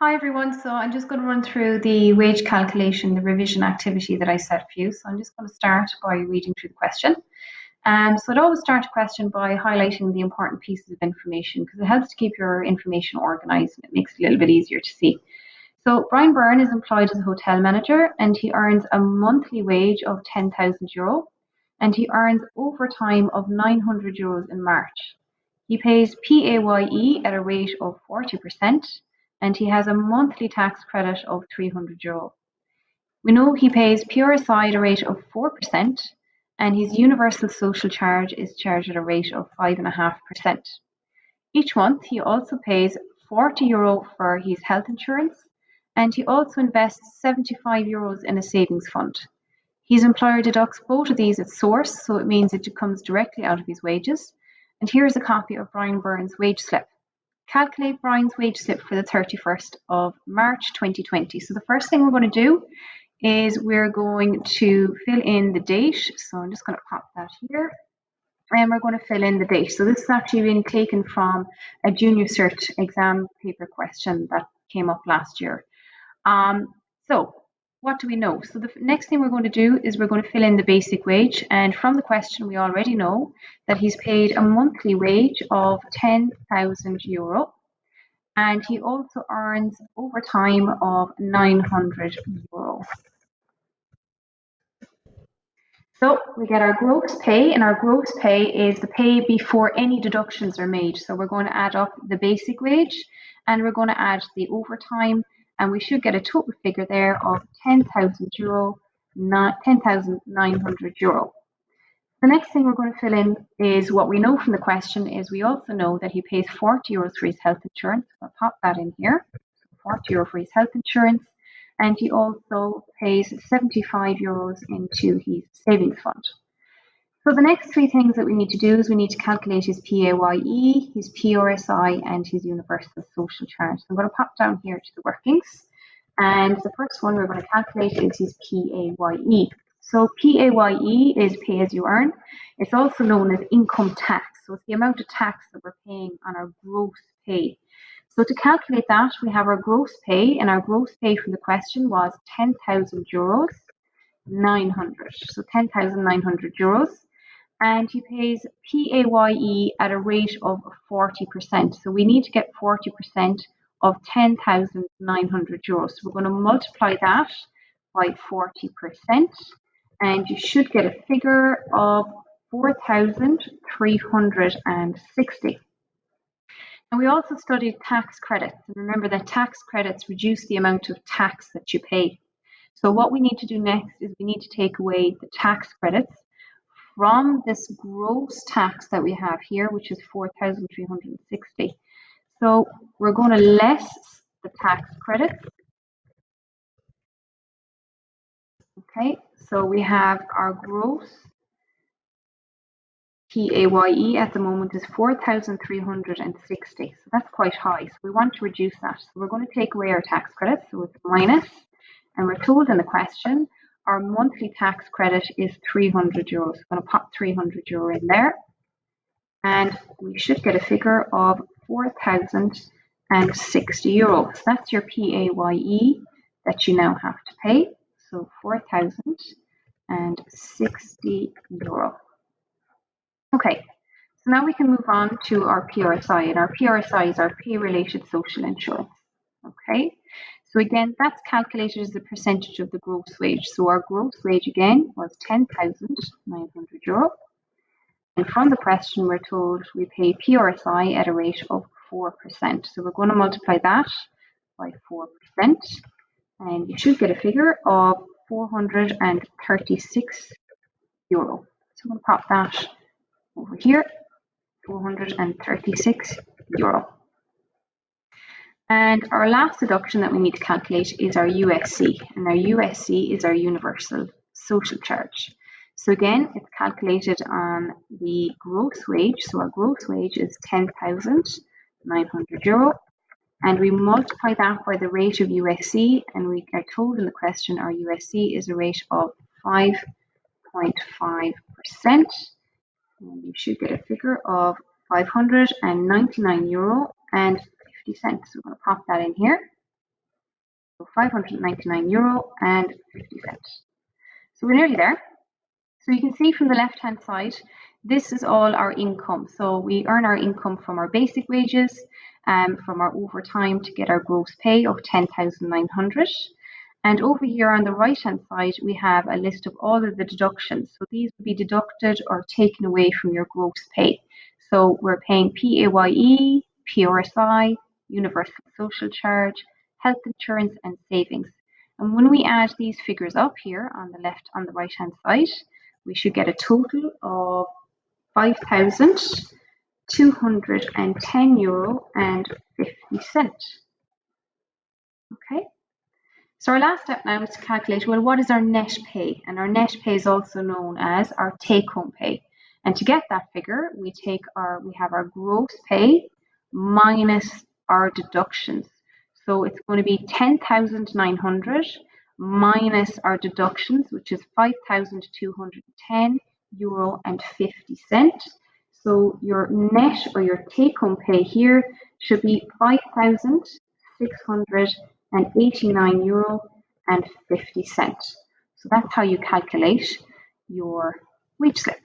Hi everyone, so I'm just going to run through the wage calculation, the revision activity that I set for you. So I'm just going to start by reading through the question. So I'd always start a question by highlighting the important pieces of information because it helps to keep your information organised and it makes it a little bit easier to see. So Brian Byrne is employed as a hotel manager and he earns a monthly wage of €10,000 and he earns overtime of €900 in March. He pays PAYE at a rate of 40% and he has a monthly tax credit of €300. We know he pays PRSI at a rate of 4% and his universal social charge is charged at a rate of 5.5%. Each month he also pays €40 for his health insurance and he also invests €75 in a savings fund. His employer deducts both of these at source, so it means it comes directly out of his wages. And here is a copy of Brian Byrne's wage slip. Calculate Brian's wage slip for the 31st of March 2020. So the first thing we're going to do is we're going to fill in the date. So I'm just going to pop that here. And we're going to fill in the date. So this is actually been taken from a junior cert exam paper question that came up last year. So what do we know? So the next thing we're going to do is we're going to fill in the basic wage. And from the question, we already know that he's paid a monthly wage of €10,000. And he also earns overtime of €900. So we get our gross pay, and our gross pay is the pay before any deductions are made. So we're going to add up the basic wage and we're going to add the overtime, and we should get a total figure there of €10,000, €10,900. The next thing we're going to fill in is what we know from the question is we also know that he pays €40 for his health insurance. I'll pop that in here. €40 for his health insurance. And he also pays €75 into his savings fund. So the next three things that we need to do is we need to calculate his PAYE, his PRSI, and his universal social charge. So I'm going to pop down here to the workings. And the first one we're going to calculate is his PAYE. So PAYE is pay as you earn. It's also known as income tax. So it's the amount of tax that we're paying on our gross pay. So to calculate that, we have our gross pay, and our gross pay from the question was €10,000, 900. So €10,900. And he pays PAYE at a rate of 40%. So we need to get 40% of €10,900. So we're going to multiply that by 40%, and you should get a figure of 4,360. And we also studied tax credits. And remember that tax credits reduce the amount of tax that you pay. So what we need to do next is we need to take away the tax credits from this gross tax that we have here, which is 4,360. So we're going to less the tax credits. Okay, so we have our gross PAYE at the moment is 4,360. So that's quite high. So we want to reduce that. So we're going to take away our tax credits. So it's minus, and we're told in the question our monthly tax credit is €300. So I'm going to pop €300 in there. And we should get a figure of €4,060. So that's your PAYE that you now have to pay. So €4,060. Okay, so now we can move on to our PRSI, and our PRSI is our pay-related social insurance. Okay, so again, that's calculated as a percentage of the gross wage. So our gross wage again was €10,900. And from the question, we're told we pay PRSI at a rate of 4%. So we're going to multiply that by 4%, and you should get a figure of €436. So I'm going to pop that over here, €436. And our last deduction that we need to calculate is our USC, and our USC is our universal social charge. So again, it's calculated on the gross wage. So our gross wage is €10,900, and we multiply that by the rate of USC, and we are told in the question our USC is a rate of 5.5%. And you should get a figure of €599.50. So we're going to pop that in here. So €599.50. So we're nearly there. So you can see from the left-hand side, this is all our income. So we earn our income from our basic wages, from our overtime to get our gross pay of 10,900. And over here on the right-hand side, we have a list of all of the deductions. So these will be deducted or taken away from your gross pay. So we're paying PAYE, PRSI, Universal Social Charge, health insurance, and savings. And when we add these figures up here on the right-hand side, we should get a total of €5,210.50. Okay. So our last step now is to calculate, well, what is our net pay? And our net pay is also known as our take-home pay. And to get that figure, we have our gross pay minus our deductions. So it's going to be 10,900 minus our deductions, which is €5,210.50. So your net or your take-home pay here should be €5,689.50. So that's how you calculate your wage slip.